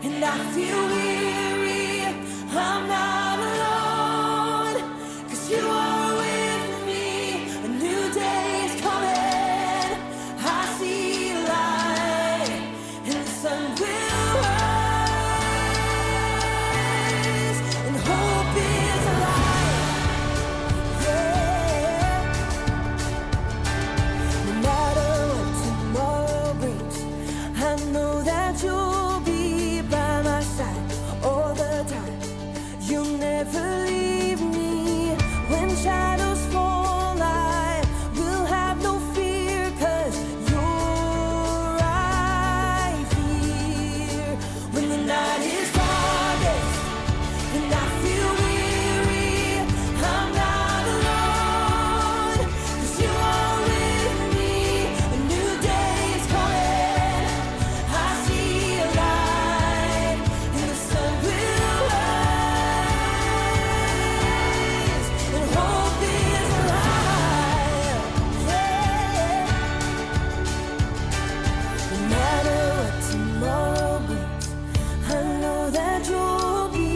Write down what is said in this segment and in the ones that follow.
and I feel weary, I'm not alone, 'cause you are with me. A new day is coming, I see light, and the sun will rise, and hope is alive. Yeah. No matter what tomorrow brings, I know that you'll be by my side all the time. You'll never leave me. When shadows fall, I will have no fear, 'cause you're right here. When the night is darkest and I feel weary, I'm not alone, 'cause you are with me. A new day is coming, I see a light, and the sun will rise, and hope is alive. Yeah. No matter what tomorrow brings, I know that you'll be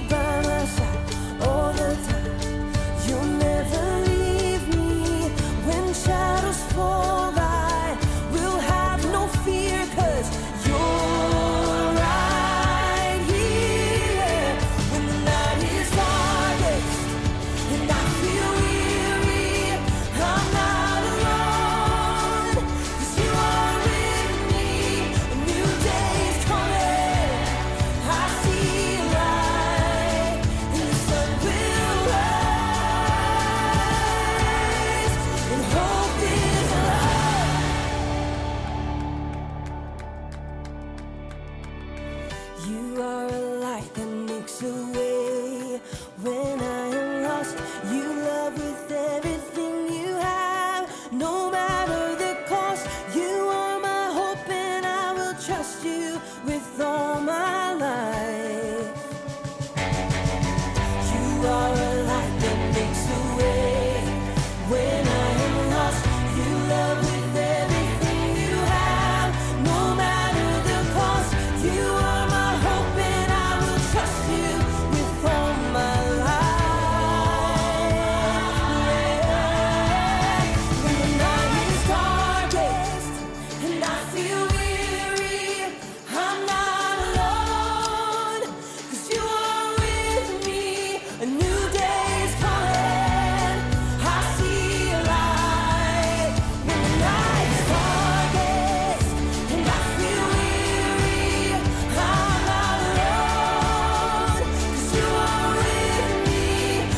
by my side all the time. You'll never leave me. When shadows fall, I will have no fear, 'cause you're right here. When the night is darkest and I feel weary, I'm not alone, 'cause you are with me. A new day is coming, I see light, and the sun will rise, and hope is alive. You are a light that makes a way when I am lost. You love with everything you have, no matter the cost. You are my hope, and I will trust you with all my life. You are a light that makes a way when I am lost. You love with everything you have, no matter the cost. You are my hope, and I will trust you with all my life. Yeah. When the night is darkest and I feel weary, I'm not alone, 'cause you are with me. A new day is coming, I see a light. When the night is darkest and I feel weary, I'm not alone, 'cause you are with me.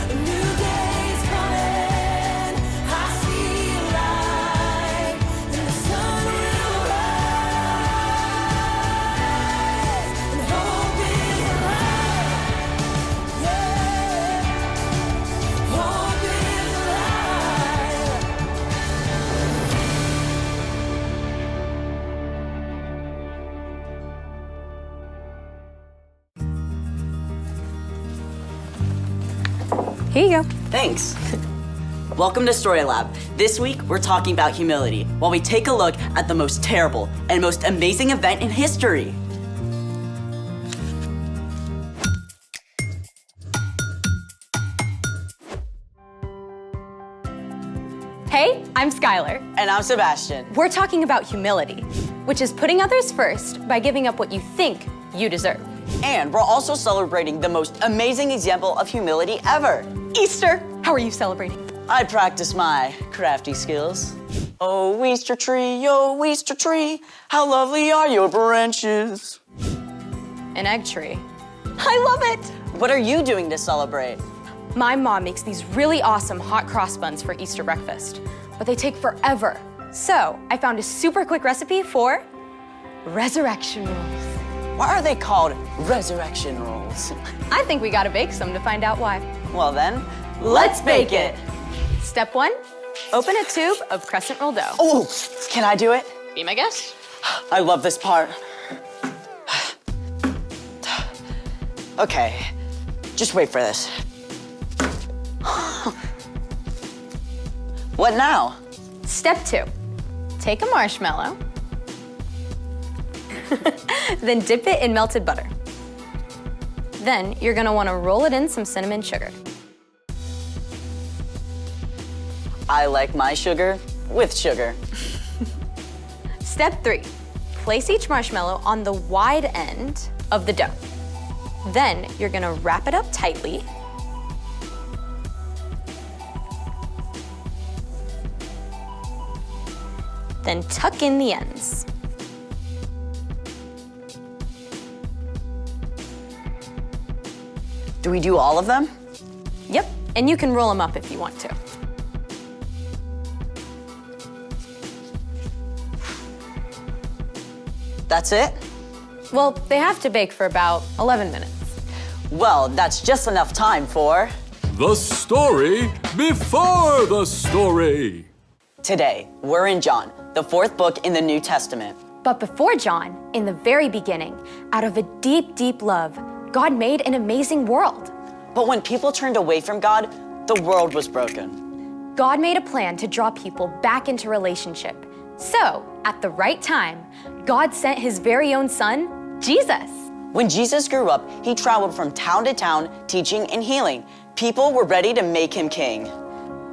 A new day is coming, I see a light, and the sun will rise, and hope is alive. Yeah, hope is alive. Here you go. Thanks. Welcome to Story Lab. This week, we're talking about humility while we take a look at the most terrible and most amazing event in history. Hey, I'm Skylar. And I'm Sebastian. We're talking about humility, which is putting others first by giving up what you think you deserve. And we're also celebrating the most amazing example of humility ever. Easter! How are you celebrating? I practice my crafty skills. Oh, Easter tree, how lovely are your branches. An egg tree. I love it! What are you doing to celebrate? My mom makes these really awesome hot cross buns for Easter breakfast, but they take forever. So I found a super quick recipe for resurrection rolls. Why are they called resurrection rolls? I think we gotta bake some to find out why. Well then, let's bake it. Step 1, open a tube of crescent roll dough. Oh, can I do it? Be my guest. I love this part. Okay, just wait for this. What now? Step 2, take a marshmallow, then dip it in melted butter. Then you're gonna wanna roll it in some cinnamon sugar. I like my sugar with sugar. Step 3, place each marshmallow on the wide end of the dough. Then you're gonna wrap it up tightly. Then tuck in the ends. Do we do all of them? Yep, and you can roll them up if you want to. That's it? Well, they have to bake for about 11 minutes. Well, that's just enough time for... The story before the story. Today, we're in John, the 4th book in the New Testament. But before John, in the very beginning, out of a deep, deep love, God made an amazing world. But when people turned away from God, the world was broken. God made a plan to draw people back into relationship. So, at the right time, God sent his very own son, Jesus. When Jesus grew up, he traveled from town to town, teaching and healing. People were ready to make him king.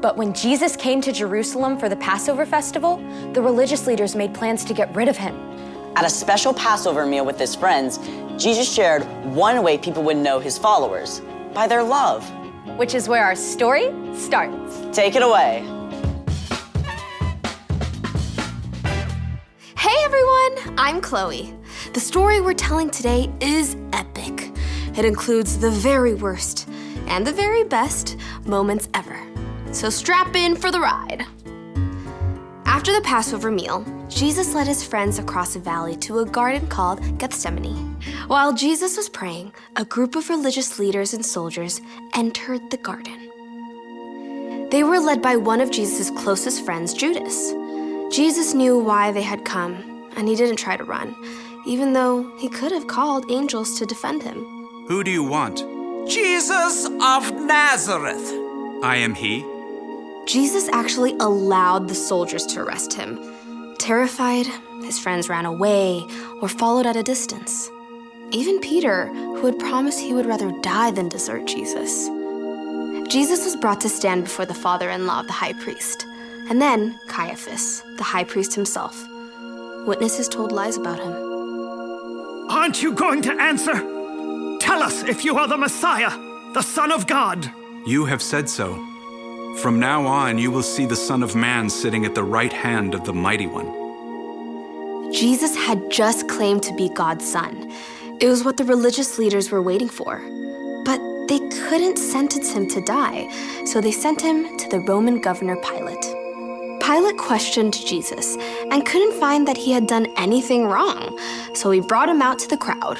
But when Jesus came to Jerusalem for the Passover festival, the religious leaders made plans to get rid of him. At a special Passover meal with his friends, Jesus shared one way people would know his followers, by their love. Which is where our story starts. Take it away. Hey everyone, I'm Chloe. The story we're telling today is epic. It includes the very worst and the very best moments ever. So strap in for the ride. After the Passover meal, Jesus led his friends across a valley to a garden called Gethsemane. While Jesus was praying, a group of religious leaders and soldiers entered the garden. They were led by one of Jesus' closest friends, Judas. Jesus knew why they had come, and he didn't try to run, even though he could have called angels to defend him. Who do you want? Jesus of Nazareth. I am he. Jesus actually allowed the soldiers to arrest him. Terrified, his friends ran away or followed at a distance. Even Peter, who had promised he would rather die than desert Jesus. Jesus was brought to stand before the father-in-law of the high priest, and then Caiaphas, the high priest himself. Witnesses told lies about him. Aren't you going to answer? Tell us if you are the Messiah, the Son of God. You have said so. From now on, you will see the Son of Man sitting at the right hand of the Mighty One. Jesus had just claimed to be God's son. It was what the religious leaders were waiting for. But they couldn't sentence him to die, so they sent him to the Roman governor Pilate. Pilate questioned Jesus and couldn't find that he had done anything wrong, so he brought him out to the crowd.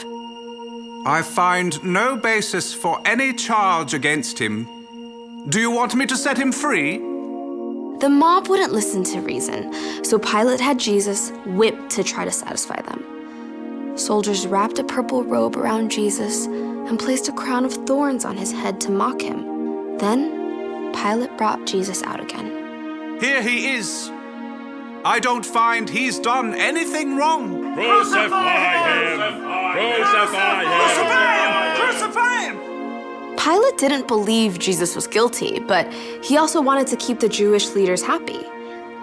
I find no basis for any charge against him. Do you want me to set him free? The mob wouldn't listen to reason, so Pilate had Jesus whipped to try to satisfy them. Soldiers wrapped a purple robe around Jesus and placed a crown of thorns on his head to mock him. Then, Pilate brought Jesus out again. Here he is. I don't find he's done anything wrong. Crucify him! Crucify him! Crucify him! Pilate didn't believe Jesus was guilty, but he also wanted to keep the Jewish leaders happy.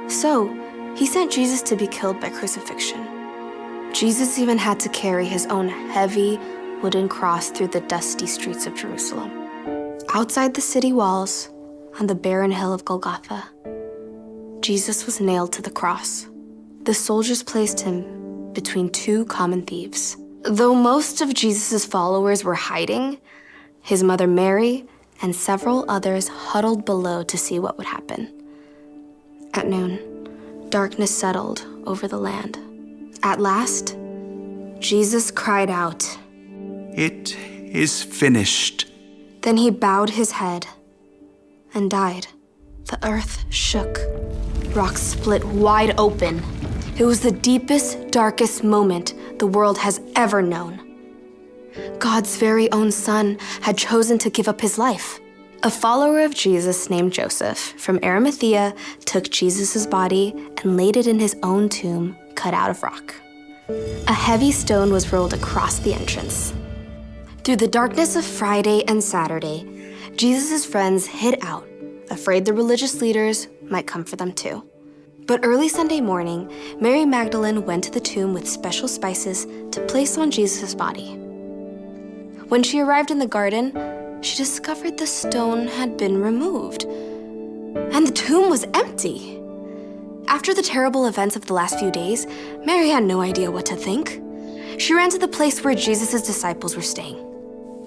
So, he sent Jesus to be killed by crucifixion. Jesus even had to carry his own heavy wooden cross through the dusty streets of Jerusalem. Outside the city walls, on the barren hill of Golgotha, Jesus was nailed to the cross. The soldiers placed him between two common thieves. Though most of Jesus' followers were hiding, his mother Mary and several others huddled below to see what would happen. At noon, darkness settled over the land. At last, Jesus cried out, It is finished. Then he bowed his head and died. The earth shook. Rocks split wide open. It was the deepest, darkest moment the world has ever known. God's very own son had chosen to give up his life. A follower of Jesus named Joseph from Arimathea took Jesus' body and laid it in his own tomb cut out of rock. A heavy stone was rolled across the entrance. Through the darkness of Friday and Saturday, Jesus' friends hid out, afraid the religious leaders might come for them too. But early Sunday morning, Mary Magdalene went to the tomb with special spices to place on Jesus' body. When she arrived in the garden, she discovered the stone had been removed, and the tomb was empty. After the terrible events of the last few days, Mary had no idea what to think. She ran to the place where Jesus' disciples were staying.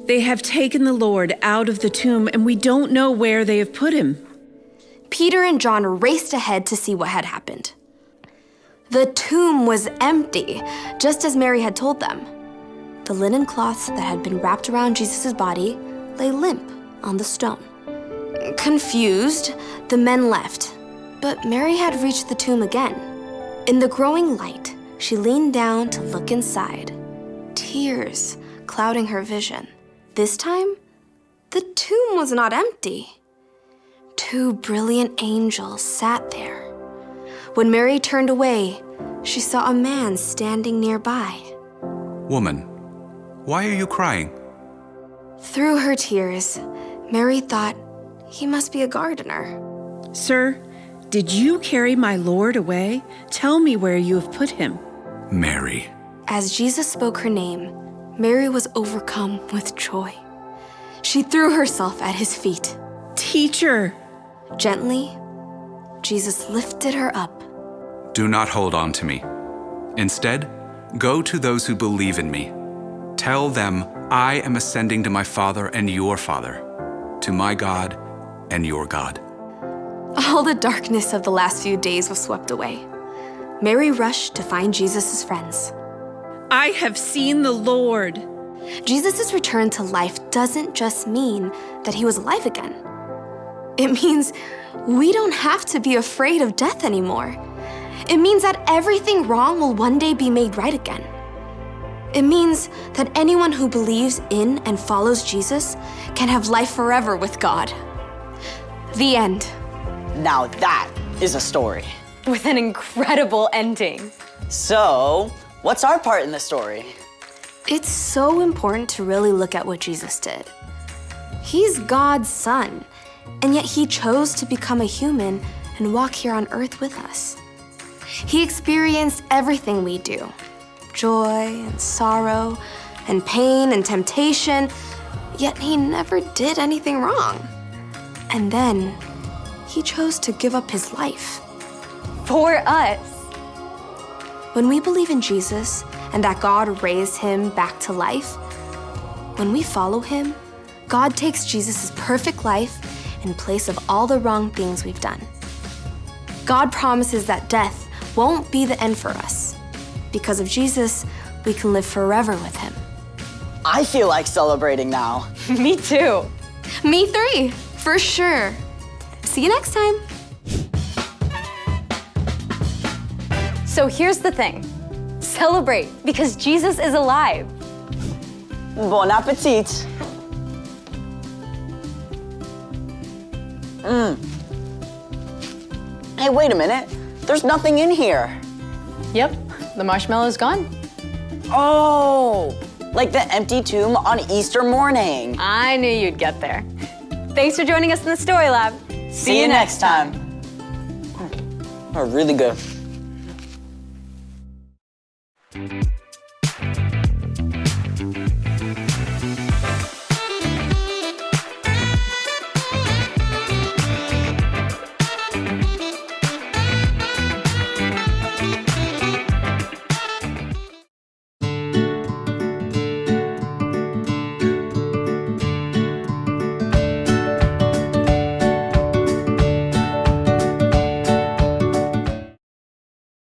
They have taken the Lord out of the tomb, and we don't know where they have put him. Peter and John raced ahead to see what had happened. The tomb was empty, just as Mary had told them. The linen cloths that had been wrapped around Jesus' body lay limp on the stone. Confused, the men left, but Mary had reached the tomb again. In the growing light, she leaned down to look inside, tears clouding her vision. This time, the tomb was not empty. 2 brilliant angels sat there. When Mary turned away, she saw a man standing nearby. Woman, why are you crying? Through her tears, Mary thought he must be a gardener. Sir, did you carry my Lord away? Tell me where you have put him. Mary. As Jesus spoke her name, Mary was overcome with joy. She threw herself at his feet. Teacher! Gently, Jesus lifted her up. Do not hold on to me. Instead, go to those who believe in me. Tell them I am ascending to my Father and your Father, to my God and your God. All the darkness of the last few days was swept away. Mary rushed to find Jesus' friends. I have seen the Lord. Jesus' return to life doesn't just mean that he was alive again. It means we don't have to be afraid of death anymore. It means that everything wrong will one day be made right again. It means that anyone who believes in and follows Jesus can have life forever with God. The end. Now that is a story. With an incredible ending. So, what's our part in the story? It's so important to really look at what Jesus did. He's God's son, and yet he chose to become a human and walk here on earth with us. He experienced everything we do, joy and sorrow and pain and temptation, yet he never did anything wrong. And then he chose to give up his life. For us. When we believe in Jesus and that God raised him back to life, when we follow him, God takes Jesus' perfect life in place of all the wrong things we've done. God promises that death won't be the end for us. Because of Jesus, we can live forever with him. I feel like celebrating now. Me too. Me 3, for sure. See you next time. So here's the thing. Celebrate because Jesus is alive. Bon appetit. Hey, wait a minute. There's nothing in here. Yep, the marshmallow's gone. Oh, like the empty tomb on Easter morning. I knew you'd get there. Thanks for joining us in the Story Lab. See you next time. Are really good.